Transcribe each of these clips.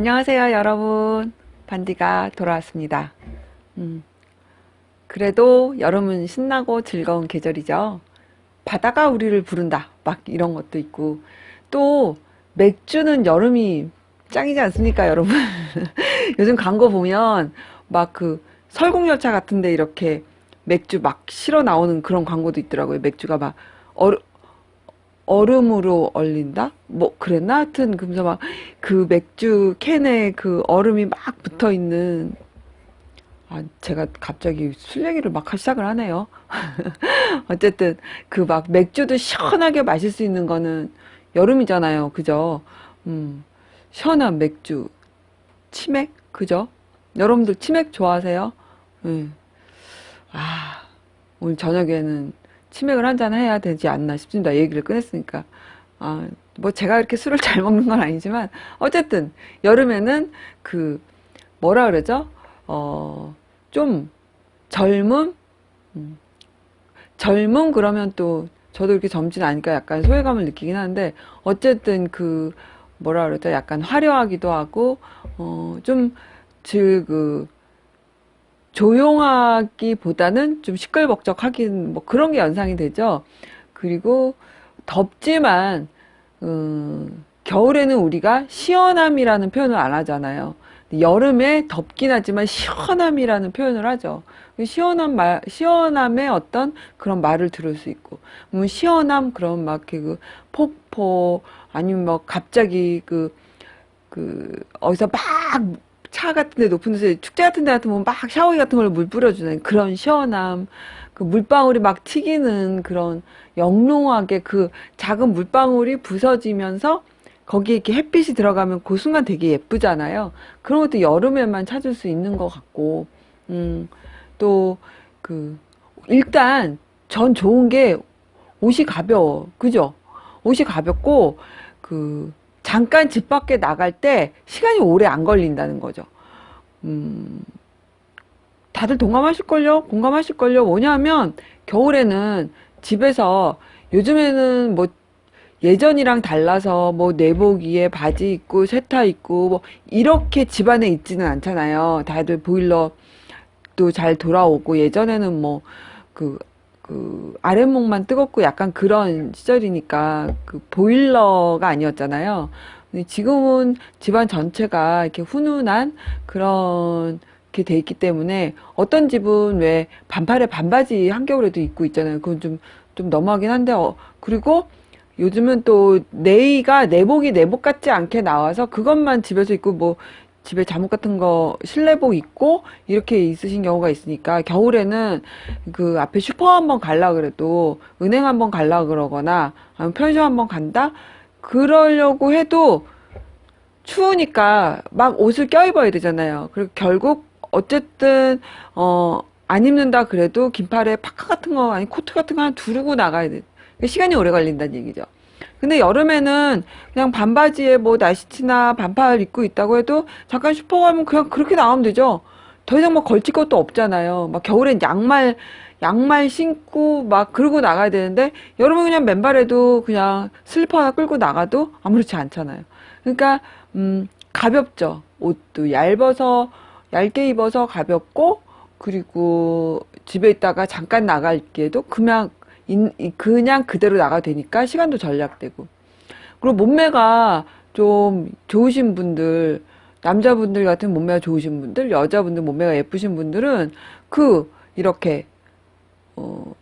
안녕하세요, 여러분. 반디가 돌아왔습니다. 음, 그래도 여름은 신나고 즐거운 계절이죠. 바다가 우리를 부른다. 막 이런 것도 있고. 또, 맥주는 여름이 짱이지 않습니까, 여러분? 요즘 광고 보면 막 그 설국열차 같은데 이렇게 맥주 막 실어 나오는 그런 광고도 있더라고요. 맥주가 막 얼, 얼음으로 얼린다? 뭐 그랬나? 하여튼 그러면서 막 그 맥주 캔에 그 얼음이 막 붙어 있는. 제가 갑자기 술 얘기를 막 시작을 하네요. 어쨌든 그 막 맥주도 시원하게 마실 수 있는 거는 여름이잖아요. 그죠? 음, 시원한 맥주, 치맥, 그죠? 여러분들 치맥 좋아하세요? 음. 아, 오늘 저녁에는 치맥을 한 잔 해야 되지 않나 싶습니다. 얘기를 꺼냈으니까. 뭐 제가 이렇게 술을 잘 먹는 건 아니지만 어쨌든 여름에는 그 뭐라 그러죠? 좀 젊음? 음, 젊음 그러면 또 저도 이렇게 젊진 않으니까 약간 소외감을 느끼긴 하는데 어쨌든 그 뭐라 그러죠? 약간 화려하기도 하고 좀그 조용하기보다는 좀 시끌벅적하긴 뭐 그런 게 연상이 되죠. 그리고 덥지만 겨울에는 우리가 시원함이라는 표현을 안 하잖아요. 여름에 덥긴 하지만 시원함이라는 표현을 하죠. 시원함의 어떤 그런 말을 들을 수 있고, 시원함, 그런 막 그 폭포, 아니면 뭐 갑자기 어디서 막 차 같은 데 높은 데서 축제 같은 데 같은 보면 막 샤워기 같은 걸로 물 뿌려주는 그런 시원함, 그 물방울이 막 튀기는 그런 영롱하게 그 작은 물방울이 부서지면서 거기에 이렇게 햇빛이 들어가면 그 순간 되게 예쁘잖아요. 그런 것도 여름에만 찾을 수 있는 것 같고, 또, 그, 일단 전 좋은 게 옷이 가벼워. 그죠? 옷이 가볍고, 그, 잠깐 집 밖에 나갈 때 시간이 오래 안 걸린다는 거죠. 음, 다들 동감하실걸요? 공감하실걸요? 뭐냐면, 겨울에는 집에서, 요즘에는 뭐, 예전이랑 달라서 뭐 내복 위에 바지 입고 세타 입고 뭐 이렇게 집안에 있지는 않잖아요. 다들 보일러 또 잘 돌아오고 예전에는 뭐 아랫목만 뜨겁고 약간 그런 시절이니까 그 보일러가 아니었잖아요. 근데 지금은 집안 전체가 이렇게 훈훈한 그런 게 돼 있기 때문에 어떤 집은 왜 반팔에 반바지 한겨울에도 입고 있잖아요. 그건 좀 너무하긴 한데, 그리고 요즘은 또 내복이 내복 같지 않게 나와서 그것만 집에서 입고 뭐 집에 잠옷 같은 거 실내복 입고 이렇게 있으신 경우가 있으니까 겨울에는 그 앞에 슈퍼 한번 갈라 그래도 은행 한번 갈라 그러거나 아니면 편의점 한번 간다 그러려고 해도 추우니까 막 옷을 껴입어야 되잖아요. 그리고 결국 어쨌든 안 입는다 그래도 긴팔에 파카 같은 거 아니 코트 같은 거 하나 두르고 나가야 돼. 시간이 오래 걸린다는 얘기죠. 근데 여름에는 그냥 반바지에 뭐 나시티나 반팔 입고 있다고 해도 잠깐 슈퍼 가면 그냥 그렇게 나오면 되죠. 더 이상 막 걸칠 것도 없잖아요. 막 겨울엔 양말 신고 막 그러고 나가야 되는데 여름에 그냥 맨발에도 그냥 슬리퍼 하나 끌고 나가도 아무렇지 않잖아요. 그러니까 가볍죠. 옷도 얇게 입어서 가볍고 그리고 집에 있다가 잠깐 나갈 기에도 그냥 그대로 나가도 되니까 시간도 절약되고. 그리고 몸매가 좀 좋으신 분들, 남자분들 같은 몸매가 좋으신 분들, 여자분들 몸매가 예쁘신 분들은 이렇게, 어,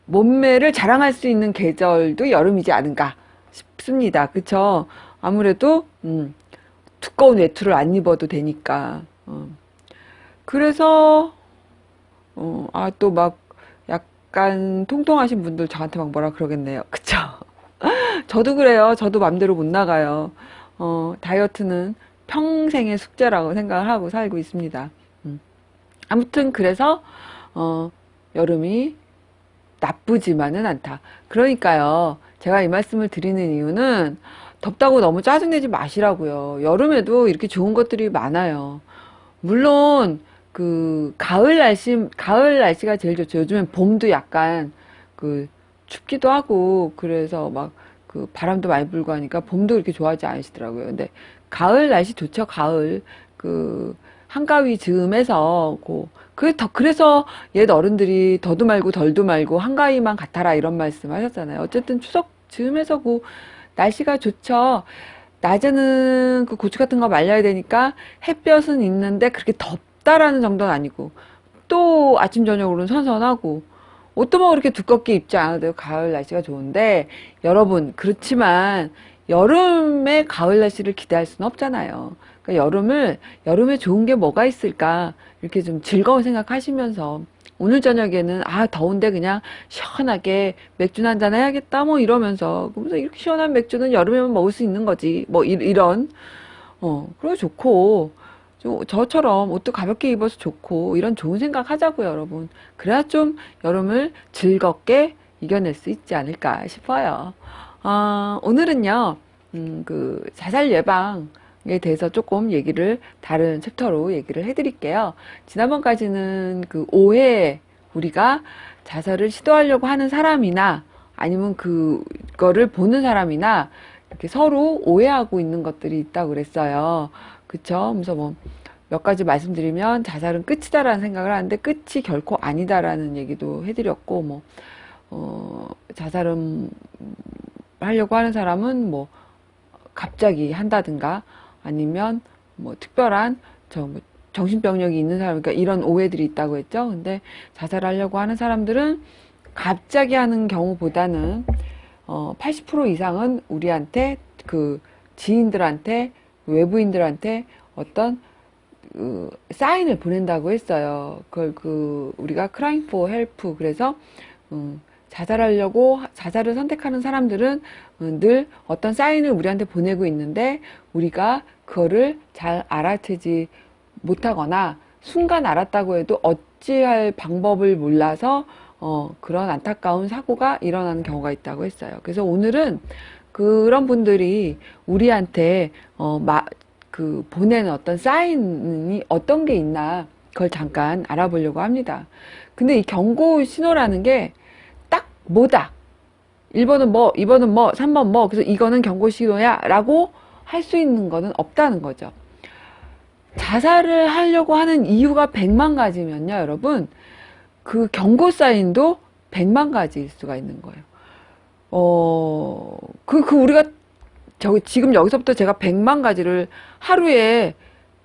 몸매를 자랑할 수 있는 계절도 여름이지 않은가 싶습니다. 그쵸? 아무래도, 두꺼운 외투를 안 입어도 되니까. 그래서, 또 막, 약간 통통하신 분들 저한테 막 뭐라 그러겠네요. 그쵸? 저도 그래요. 저도 맘대로 못 나가요. 다이어트는 평생의 숙제라고 생각을 하고 살고 있습니다. 아무튼 그래서 여름이 나쁘지만은 않다. 그러니까요. 제가 이 말씀을 드리는 이유는 덥다고 너무 짜증내지 마시라고요. 여름에도 이렇게 좋은 것들이 많아요. 물론 가을 날씨가 제일 좋죠. 요즘엔 봄도 약간 그 춥기도 하고 그래서 막 그 바람도 많이 불고 하니까 봄도 그렇게 좋아하지 않으시더라고요. 근데 가을 날씨 좋죠. 가을 한가위 즈음해서 그래서 옛 어른들이 더도 말고 덜도 말고 한가위만 같아라 이런 말씀 하셨잖아요. 어쨌든 추석 즈음해서 날씨가 좋죠. 낮에는 고추 같은 거 말려야 되니까 햇볕은 있는데 그렇게 덥다라는 정도는 아니고 또 아침 저녁으로는 선선하고 옷도 뭐 그렇게 두껍게 입지 않아도 돼요. 가을 날씨가 좋은데 여러분 그렇지만 여름에 가을 날씨를 기대할 수는 없잖아요. 그러니까 여름에 좋은 게 뭐가 있을까 이렇게 좀 즐거운 생각하시면서 오늘 저녁에는 더운데 그냥 시원하게 맥주 한잔 해야겠다 뭐 이러면서 그러면서 이렇게 시원한 맥주는 여름에만 먹을 수 있는 거지 뭐 이런 그리고 좋고 저처럼 옷도 가볍게 입어서 좋고 이런 좋은 생각 하자고요, 여러분. 그래야 좀 여름을 즐겁게 이겨낼 수 있지 않을까 싶어요. 오늘은요, 자살 예방에 대해서 조금 다른 챕터로 얘기를 해드릴게요. 지난번까지는 오해, 우리가 자살을 시도하려고 하는 사람이나 아니면 그거를 보는 사람이나 이렇게 서로 오해하고 있는 것들이 있다고 그랬어요. 그쵸? 그래서 몇 가지 말씀드리면 자살은 끝이다라는 생각을 하는데 끝이 결코 아니다라는 얘기도 해드렸고, 자살은 하려고 하는 사람은 갑자기 한다든가 아니면 특별한 정신병력이 있는 사람, 그러니까 이런 오해들이 있다고 했죠. 근데 자살하려고 하는 사람들은 갑자기 하는 경우보다는 80% 이상은 우리한테 지인들한테 외부인들한테 어떤 사인을 보낸다고 했어요. 그걸 우리가 crying for help. 그래서 자살을 선택하는 사람들은 늘 어떤 사인을 우리한테 보내고 있는데 우리가 그거를 잘 알아채지 못하거나 순간 알았다고 해도 어찌할 방법을 몰라서 그런 안타까운 사고가 일어나는 경우가 있다고 했어요. 그래서 오늘은 그런 분들이 우리한테 보내는 어떤 사인이 어떤 게 있나 그걸 잠깐 알아보려고 합니다. 근데 이 경고 신호라는 게 딱 뭐다. 1번은 뭐, 2번은 뭐, 3번 뭐, 그래서 이거는 경고 신호야 라고 할 수 있는 거는 없다는 거죠. 자살을 하려고 하는 이유가 100만 가지면요, 여러분. 그 경고 사인도 100만 가지일 수가 있는 거예요. 우리가 지금 여기서부터 제가 100만 가지를 하루에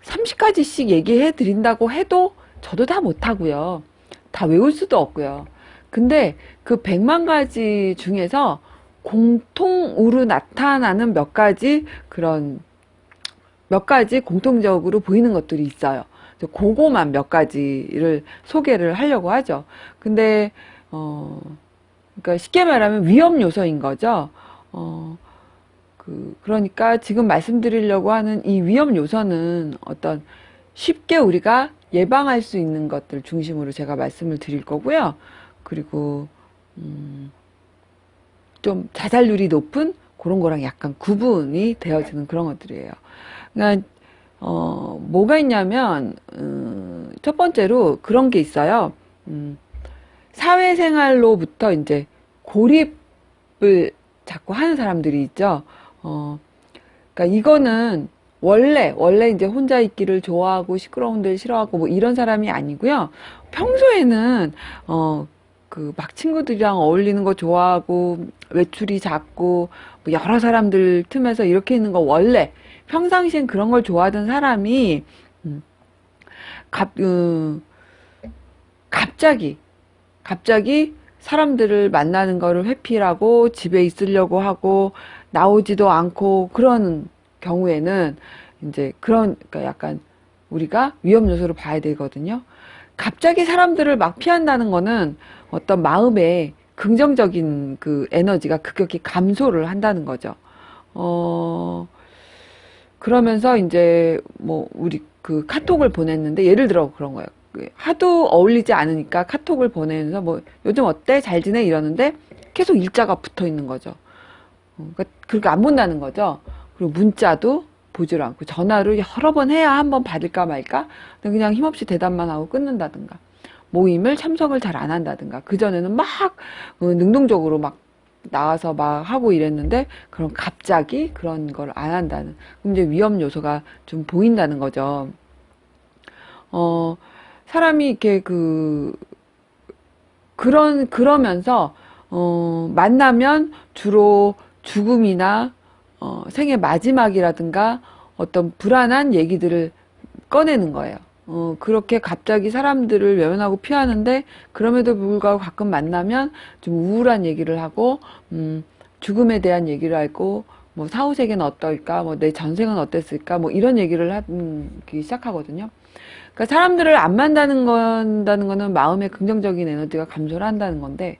30가지씩 얘기해 드린다고 해도 저도 다 못하고요. 다 외울 수도 없고요. 근데 그 100만 가지 중에서 공통으로 나타나는 몇 가지 공통적으로 보이는 것들이 있어요. 그거만 몇 가지를 소개를 하려고 하죠. 근데, 그러니까 쉽게 말하면 위험 요소인 거죠. 그러니까 지금 말씀드리려고 하는 이 위험 요소는 어떤 쉽게 우리가 예방할 수 있는 것들 중심으로 제가 말씀을 드릴 거고요. 그리고, 좀 자살률이 높은 그런 거랑 약간 구분이 되어지는 그런 것들이에요. 그러니까, 뭐가 있냐면, 첫 번째로 그런 게 있어요. 사회생활로부터 이제 고립을 자꾸 하는 사람들이 있죠. 그러니까 이거는 원래 이제 혼자 있기를 좋아하고 시끄러운 데를 싫어하고 뭐 이런 사람이 아니고요. 평소에는 막 친구들이랑 어울리는 거 좋아하고 외출이 작고 뭐 여러 사람들 틈에서 이렇게 있는 거 원래 평상시엔 그런 걸 좋아하던 사람이 갑자기 사람들을 만나는 거를 회피하고 집에 있으려고 하고 나오지도 않고 그런 경우에는 이제 그러니까 약간 우리가 위험 요소를 봐야 되거든요. 갑자기 사람들을 막 피한다는 거는 어떤 마음에 긍정적인 에너지가 급격히 감소를 한다는 거죠. 그러면서 이제 우리 카톡을 보냈는데 예를 들어 그런 거예요. 하도 어울리지 않으니까 카톡을 보내면서 요즘 어때? 잘 지내? 이러는데 계속 일자가 붙어 있는 거죠. 그러니까 그렇게 안 본다는 거죠. 그리고 문자도 보질 않고 전화를 여러 번 해야 한 번 받을까 말까? 그냥 힘없이 대답만 하고 끊는다든가 모임을 참석을 잘 안 한다든가 그전에는 막 능동적으로 막 나와서 막 하고 이랬는데, 그럼 갑자기 그런 걸 안 한다는. 그럼 이제 위험 요소가 좀 보인다는 거죠. 어, 사람이 이렇게 그러면서, 만나면 주로 죽음이나, 생의 마지막이라든가 어떤 불안한 얘기들을 꺼내는 거예요. 그렇게 갑자기 사람들을 외면하고 피하는데, 그럼에도 불구하고 가끔 만나면 좀 우울한 얘기를 하고, 죽음에 대한 얘기를 하고, 뭐 사후세계는 어떨까, 뭐 내 전생은 어땠을까, 뭐 이런 얘기를 하기 시작하거든요. 그러니까 사람들을 안 만나는 거는 마음의 긍정적인 에너지가 감소를 한다는 건데,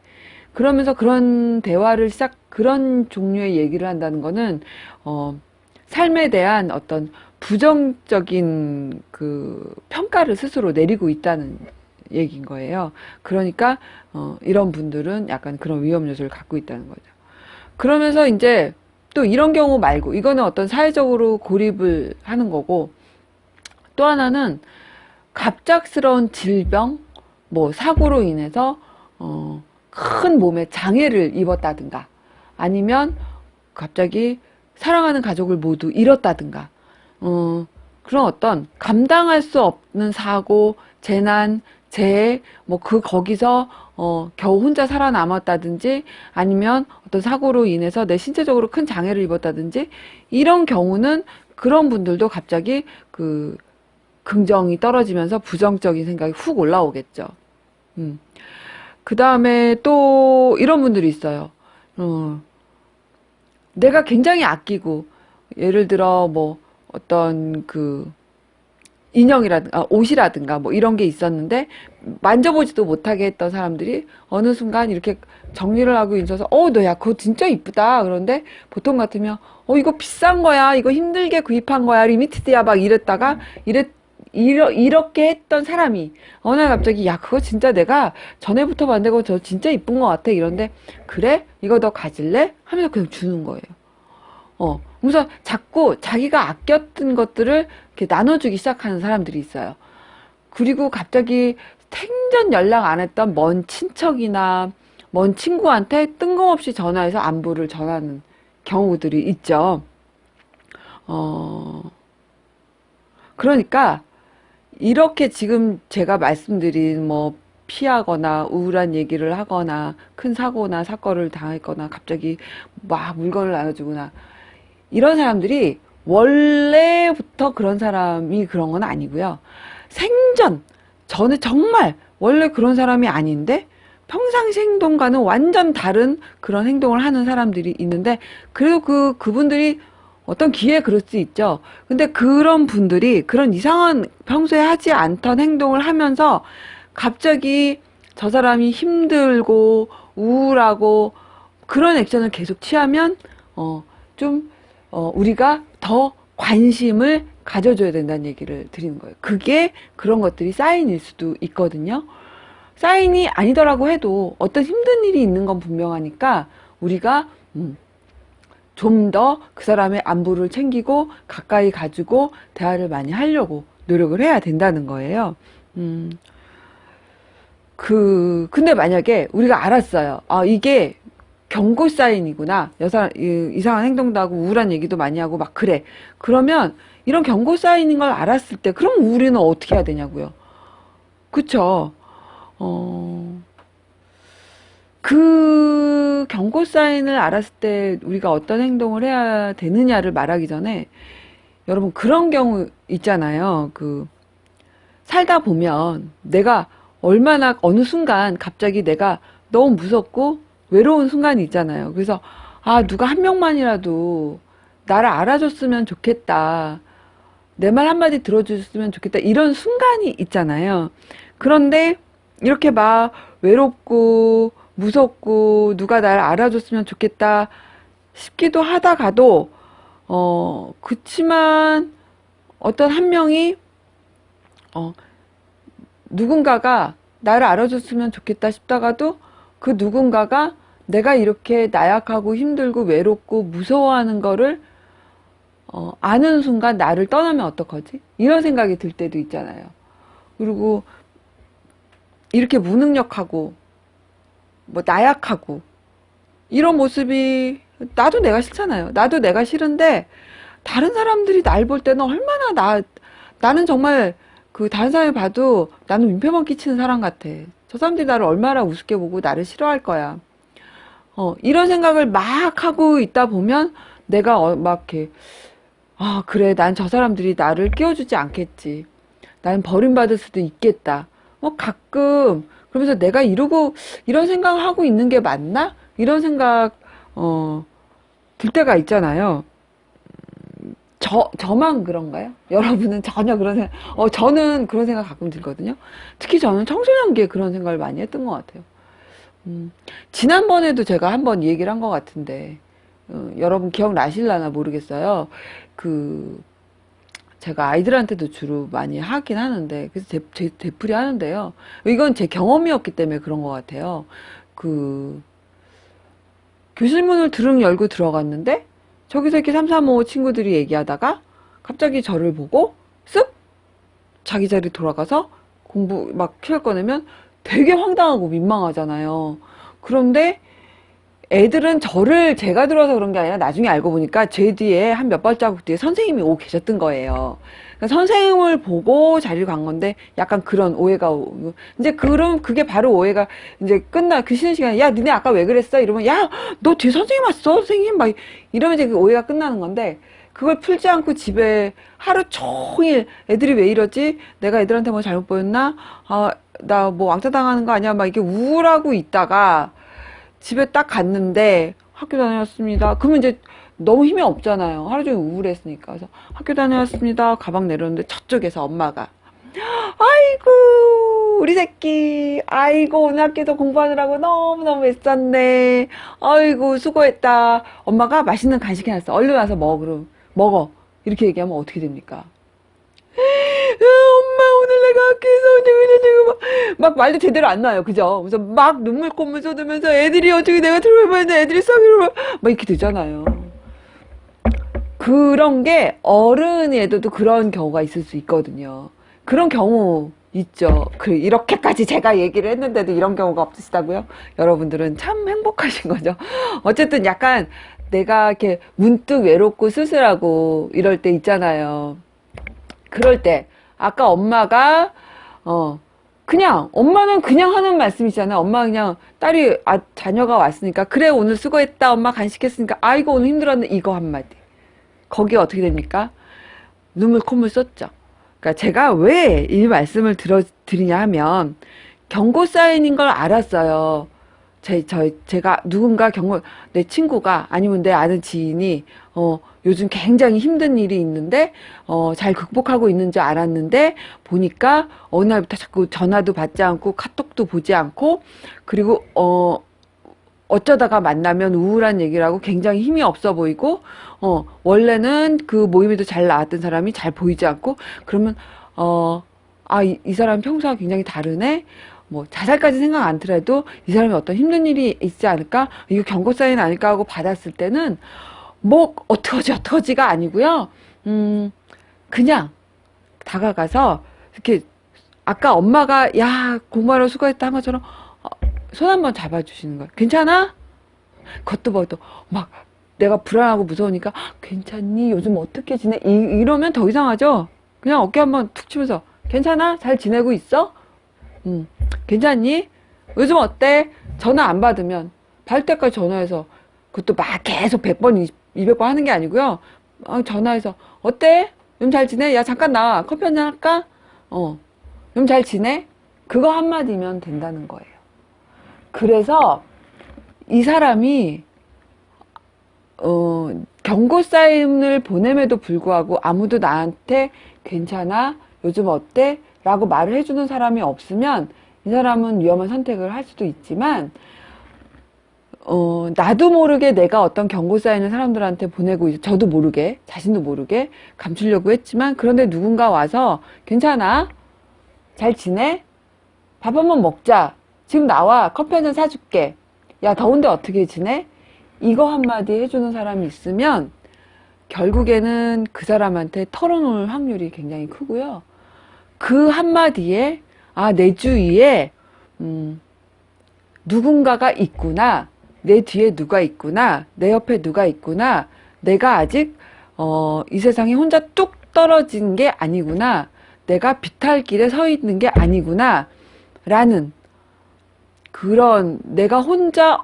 그러면서 그런 대화를 그런 종류의 얘기를 한다는 거는, 삶에 대한 어떤 부정적인 그 평가를 스스로 내리고 있다는 얘기인 거예요. 그러니까, 이런 분들은 약간 그런 위험 요소를 갖고 있다는 거죠. 그러면서 이제 또 이런 경우 말고, 이거는 어떤 사회적으로 고립을 하는 거고, 또 하나는 갑작스러운 질병, 뭐 사고로 인해서 큰 몸에 장애를 입었다든가, 아니면 갑자기 사랑하는 가족을 모두 잃었다든가, 그런 어떤 감당할 수 없는 사고, 재난, 재해, 뭐 거기서 겨우 혼자 살아남았다든지, 아니면 어떤 사고로 인해서 내 신체적으로 큰 장애를 입었다든지, 이런 경우는 그런 분들도 갑자기 긍정이 떨어지면서 부정적인 생각이 훅 올라오겠죠. 음. 그 다음에 또 이런 분들이 있어요. 내가 굉장히 아끼고, 예를 들어 뭐 어떤 인형이라든가 옷이라든가 뭐 이런 게 있었는데 만져보지도 못하게 했던 사람들이 어느 순간 이렇게 정리를 하고 있어서 너야 그거 진짜 이쁘다. 그런데 보통 같으면 이거 비싼 거야, 이거 힘들게 구입한 거야, 리미티드야 막 이랬다가 이렇게 했던 사람이 어느 날 갑자기 야 그거 진짜 내가 전에부터 만들고 저 진짜 이쁜 것 같아. 이런데 그래? 이거 너 가질래? 하면서 그냥 주는 거예요. 그래서 자꾸 자기가 아꼈던 것들을 이렇게 나눠주기 시작하는 사람들이 있어요. 그리고 갑자기 생전 연락 안 했던 먼 친척이나 먼 친구한테 뜬금없이 전화해서 안부를 전하는 경우들이 있죠. 그러니까 이렇게 지금 제가 말씀드린 뭐 피하거나 우울한 얘기를 하거나 큰 사고나 사건을 당했거나 갑자기 막 물건을 나눠주거나 이런 사람들이 원래부터 그런 사람이 그런 건 아니고요. 저는 정말 원래 그런 사람이 아닌데 평상시 행동과는 완전 다른 그런 행동을 하는 사람들이 있는데 그래도 그분들이 어떤 기회에 그럴 수 있죠. 근데 그런 분들이 그런 이상한 평소에 하지 않던 행동을 하면서 갑자기 저 사람이 힘들고 우울하고 그런 액션을 계속 취하면 좀 우리가 더 관심을 가져줘야 된다는 얘기를 드리는 거예요. 그게 그런 것들이 사인일 수도 있거든요. 사인이 아니더라고 해도 어떤 힘든 일이 있는 건 분명하니까 우리가 좀 더 그 사람의 안부를 챙기고 가까이 가지고 대화를 많이 하려고 노력을 해야 된다는 거예요. 근데 만약에 우리가 알았어요. 이게 경고 사인이구나. 이상한 행동도 하고 우울한 얘기도 많이 하고 막 그래. 그러면 이런 경고 사인인 걸 알았을 때 그럼 우리는 어떻게 해야 되냐고요. 그쵸? 그 경고 사인을 알았을 때 우리가 어떤 행동을 해야 되느냐를 말하기 전에 여러분 그런 경우 있잖아요. 살다 보면 내가 얼마나 어느 순간 갑자기 내가 너무 무섭고 외로운 순간이 있잖아요. 그래서 누가 한 명만이라도 나를 알아줬으면 좋겠다. 내 말 한마디 들어줬으면 좋겠다. 이런 순간이 있잖아요. 그런데 이렇게 막 외롭고 무섭고 누가 날 알아줬으면 좋겠다 싶기도 하다가도 그치만 어떤 한 명이 누군가가 나를 알아줬으면 좋겠다 싶다가도 그 누군가가 내가 이렇게 나약하고 힘들고 외롭고 무서워하는 거를 아는 순간 나를 떠나면 어떡하지? 이런 생각이 들 때도 있잖아요. 그리고 이렇게 무능력하고 뭐 나약하고 이런 모습이 나도 내가 싫잖아요. 나도 내가 싫은데 다른 사람들이 날 볼 때는 얼마나 나는 정말 그 다른 사람이 봐도 나는 민폐만 끼치는 사람 같아. 저 사람들이 나를 얼마나 우습게 보고 나를 싫어할 거야. 이런 생각을 막 하고 있다 보면 내가 막 이렇게 아, 그래. 난 저 사람들이 나를 끼워주지 않겠지. 난 버림받을 수도 있겠다. 가끔 그러면서 내가 이런 생각을 하고 있는 게 맞나? 이런 생각 들 때가 있잖아요. 저만 그런가요? 여러분은 전혀 그런 생각, 저는 그런 생각 가끔 들거든요. 특히 저는 청소년기에 그런 생각을 많이 했던 것 같아요. 지난번에도 제가 한번 얘기를 한 것 같은데, 여러분 기억나실라나 모르겠어요. 그, 제가 아이들한테도 주로 많이 하긴 하는데, 그래서 되풀이 하는데요. 이건 제 경험이었기 때문에 그런 것 같아요. 그, 교실 문을 드릉 열고 들어갔는데, 저기서 이렇게 335 친구들이 얘기하다가, 갑자기 저를 보고, 쓱! 자기 자리 돌아가서 공부 막 키를 꺼내면 되게 황당하고 민망하잖아요. 그런데 애들은 저를 제가 들어서 그런 게 아니라 나중에 알고 보니까 제 뒤에 한 몇 발자국 뒤에 선생님이 오고 계셨던 거예요. 그러니까 선생님을 보고 자리를 간 건데 약간 그런 오해가 오고 이제 그럼 그게 바로 오해가 이제 그 쉬는 시간에 야 니네 아까 왜 그랬어? 이러면 야 너 뒤에 선생님 왔어? 선생님 막 이러면 이제 그 오해가 끝나는 건데 그걸 풀지 않고 집에 하루 종일 애들이 왜 이러지? 내가 애들한테 뭐 잘못 보였나? 아, 나 뭐 왕따 당하는 거 아니야? 막 이렇게 우울하고 있다가 집에 딱 갔는데 학교 다녀왔습니다. 그러면 이제 너무 힘이 없잖아요. 하루 종일 우울했으니까. 그래서 학교 다녀왔습니다. 가방 내렸는데 저쪽에서 엄마가 아이고 우리 새끼 아이고 오늘 학교에서 공부하느라고 너무너무 애썼네. 아이고 수고했다. 엄마가 맛있는 간식 해놨어. 얼른 와서 먹어. 이렇게 얘기하면 어떻게 됩니까? 엄마 오늘 내가 학교에서 어쩌고 막 말도 제대로 안 나요. 그죠? 그래서 막 눈물 콧물 쏟으면서 애들이 어떻게 내가 들어봤는데 애들이 썩이고 막 이렇게 되잖아요. 그런 게 어른에도 그런 경우가 있을 수 있거든요. 그런 경우 있죠. 이렇게까지 제가 얘기를 했는데도 이런 경우가 없으시다고요? 여러분들은 참 행복하신 거죠. 어쨌든 약간 내가 이렇게 문득 외롭고 쓸쓸하고 이럴 때 있잖아요. 그럴 때 아까 엄마가 그냥 엄마는 그냥 하는 말씀이잖아요. 엄마 그냥 자녀가 왔으니까 그래 오늘 수고했다. 엄마 간식했으니까 아이고 오늘 힘들었네. 이거 한마디. 거기에 어떻게 됩니까? 눈물 콧물 쏟죠. 그러니까 제가 왜 이 말씀을 드리냐 하면 경고 사인인 걸 알았어요. 제가 누군가 내 친구가 아니면 내 아는 지인이, 요즘 굉장히 힘든 일이 있는데, 잘 극복하고 있는 줄 알았는데, 보니까 어느 날부터 자꾸 전화도 받지 않고, 카톡도 보지 않고, 그리고, 어쩌다가 만나면 우울한 얘기를 하고 굉장히 힘이 없어 보이고, 원래는 그 모임에도 잘 나왔던 사람이 잘 보이지 않고, 그러면, 이 사람 평소와 굉장히 다르네? 뭐, 자살까지 생각 안 더라도 이 사람이 어떤 힘든 일이 있지 않을까? 이거 경고 사인 아닐까 하고 받았을 때는, 뭐, 어떡하지가 아니고요. 그냥 다가가서, 이렇게, 아까 엄마가, 야, 공부하러 수고했다 한 것처럼, 손 한번 잡아주시는 거예요. 괜찮아? 그것도 뭐또 막 내가 불안하고 무서우니까 괜찮니? 요즘 어떻게 지내? 이러면 더 이상하죠? 그냥 어깨 한번 툭 치면서 괜찮아? 잘 지내고 있어? 괜찮니? 요즘 어때? 전화 안 받으면 받을 때까지 전화해서 그것도 막 계속 100번, 200번 하는 게 아니고요. 전화해서 어때? 요즘 잘 지내? 야 잠깐 나와. 커피 한잔 할까? 요즘 잘 지내? 그거 한마디면 된다는 거예요. 그래서 이 사람이 경고 사인을 보냄에도 불구하고 아무도 나한테 괜찮아? 요즘 어때? 라고 말을 해주는 사람이 없으면 이 사람은 위험한 선택을 할 수도 있지만 나도 모르게 내가 어떤 경고 사인을 사람들한테 보내고 저도 모르게 자신도 모르게 감추려고 했지만 그런데 누군가 와서 괜찮아? 잘 지내? 밥 한번 먹자. 지금 나와. 커피 한잔 사줄게. 야, 더운데 어떻게 지내? 이거 한마디 해주는 사람이 있으면 결국에는 그 사람한테 털어놓을 확률이 굉장히 크고요. 그 한마디에, 내 주위에, 누군가가 있구나. 내 뒤에 누가 있구나, 내 옆에 누가 있구나, 내가 아직 이 세상에 혼자 뚝 떨어진 게 아니구나, 내가 비탈길에 서 있는 게 아니구나 라는 그런, 내가 혼자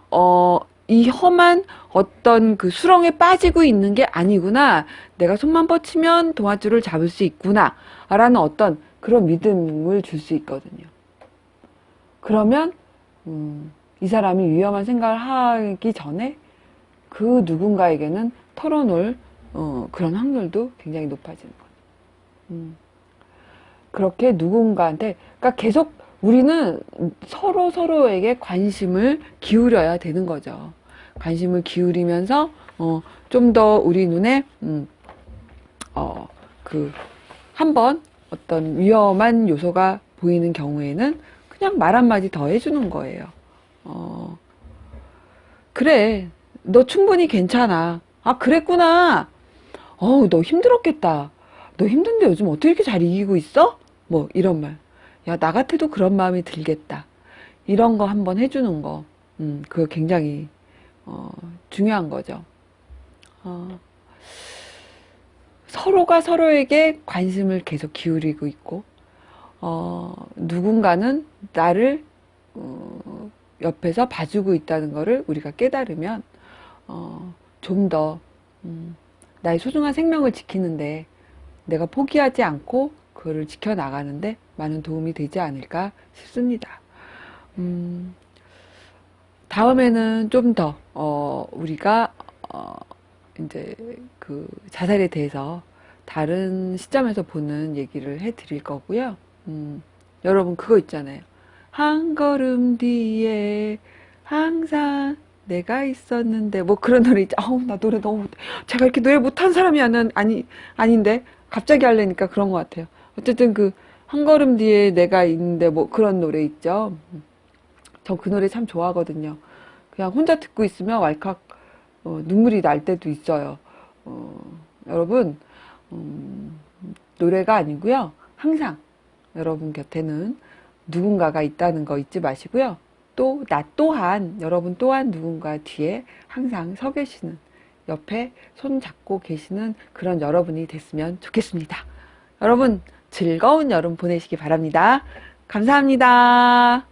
이 험한 어떤 그 수렁에 빠지고 있는 게 아니구나, 내가 손만 뻗치면 동아줄을 잡을 수 있구나 라는 어떤 그런 믿음을 줄 수 있거든요. 그러면 이 사람이 위험한 생각을 하기 전에 그 누군가에게는 털어놓을 그런 확률도 굉장히 높아지는 거죠. 그렇게 누군가한테, 그러니까 계속 우리는 서로 서로에게 관심을 기울여야 되는 거죠. 관심을 기울이면서 좀 더 우리 눈에 한번 어떤 위험한 요소가 보이는 경우에는 그냥 말 한마디 더 해주는 거예요. 그래, 너 충분히 괜찮아. 아, 그랬구나. 너 힘들었겠다. 너 힘든데 요즘 어떻게 이렇게 잘 이기고 있어? 뭐 이런 말. 야, 나 같아도 그런 마음이 들겠다. 이런 거 한번 해주는 거. 그거 굉장히 중요한 거죠. 서로가 서로에게 관심을 계속 기울이고 있고, 누군가는 나를 옆에서 봐주고 있다는 거를 우리가 깨달으면 좀 더 나의 소중한 생명을 지키는데, 내가 포기하지 않고 그거를 지켜나가는데 많은 도움이 되지 않을까 싶습니다. 다음에는 좀 더 우리가 이제 그 자살에 대해서 다른 시점에서 보는 얘기를 해드릴 거고요. 여러분 그거 있잖아요. 한 걸음 뒤에 항상 내가 있었는데, 뭐 그런 노래 있죠. 아우, 나 노래 너무 못해. 제가 이렇게 노래 못한 사람이 아닌데 갑자기 하려니까 그런 것 같아요. 어쨌든 그 한 걸음 뒤에 내가 있는데, 뭐 그런 노래 있죠. 저 그 노래 참 좋아하거든요. 그냥 혼자 듣고 있으면 왈칵 눈물이 날 때도 있어요. 여러분 노래가 아니고요. 항상 여러분 곁에는 누군가가 있다는 거 잊지 마시고요. 또 나 또한, 여러분 또한 누군가 뒤에 항상 서 계시는, 옆에 손 잡고 계시는 그런 여러분이 됐으면 좋겠습니다. 여러분 즐거운 여름 보내시기 바랍니다. 감사합니다.